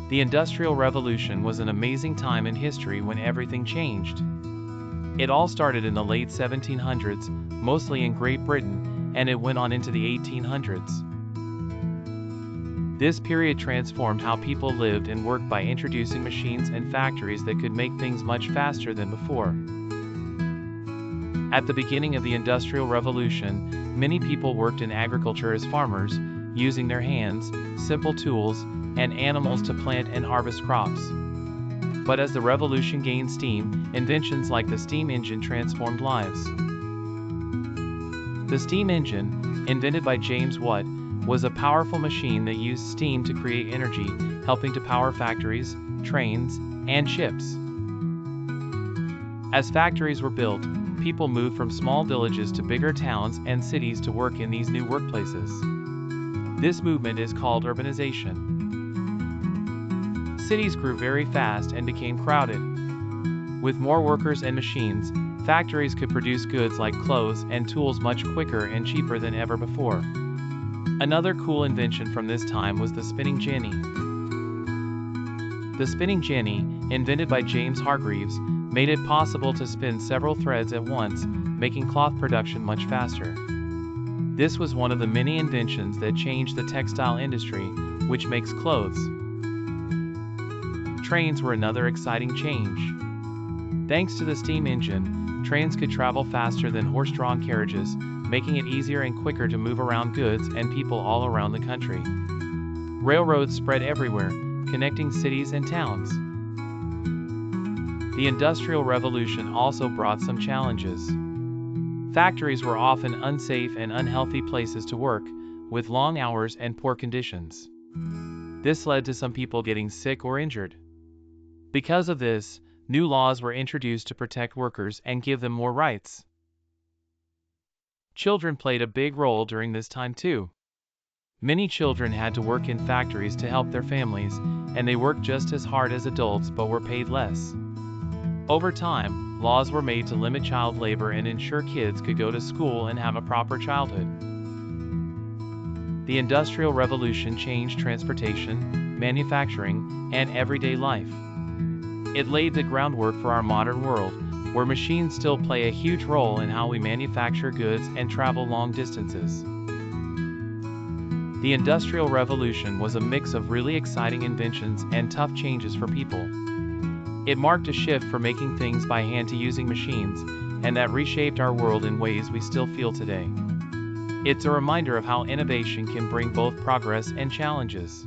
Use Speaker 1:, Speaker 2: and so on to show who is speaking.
Speaker 1: The Industrial Revolution was an amazing time in history when everything changed. It all started in the late 1700s, mostly in Great Britain, and it went on into the 1800s. This period transformed how people lived and worked by introducing machines and factories that could make things much faster than before. At the beginning of the Industrial Revolution, many people worked in agriculture as farmers, using their hands, simple tools, and animals to plant and harvest crops. But as the revolution gained steam, inventions like the steam engine transformed lives. The steam engine, invented by James Watt, was a powerful machine that used steam to create energy, helping to power factories, trains, and ships. As factories were built, people moved from small villages to bigger towns and cities to work in these new workplaces. This movement is called urbanization. Cities grew very fast and became crowded. With more workers and machines, factories could produce goods like clothes and tools much quicker and cheaper than ever before. Another cool invention from this time was the spinning jenny. The spinning jenny, invented by James Hargreaves, made it possible to spin several threads at once, making cloth production much faster. This was one of the many inventions that changed the textile industry, which makes clothes. Trains were another exciting change. Thanks to the steam engine, trains could travel faster than horse-drawn carriages, making it easier and quicker to move around goods and people all around the country. Railroads spread everywhere, connecting cities and towns. The Industrial Revolution also brought some challenges. Factories were often unsafe and unhealthy places to work, with long hours and poor conditions. This led to some people getting sick or injured. Because of this, new laws were introduced to protect workers and give them more rights. Children played a big role during this time too. Many children had to work in factories to help their families, and they worked just as hard as adults but were paid less. Over time, laws were made to limit child labor and ensure kids could go to school and have a proper childhood. The Industrial Revolution changed transportation, manufacturing, and everyday life. It laid the groundwork for our modern world, where machines still play a huge role in how we manufacture goods and travel long distances. The Industrial Revolution was a mix of really exciting inventions and tough changes for people. It marked a shift from making things by hand to using machines, and that reshaped our world in ways we still feel today. It's a reminder of how innovation can bring both progress and challenges.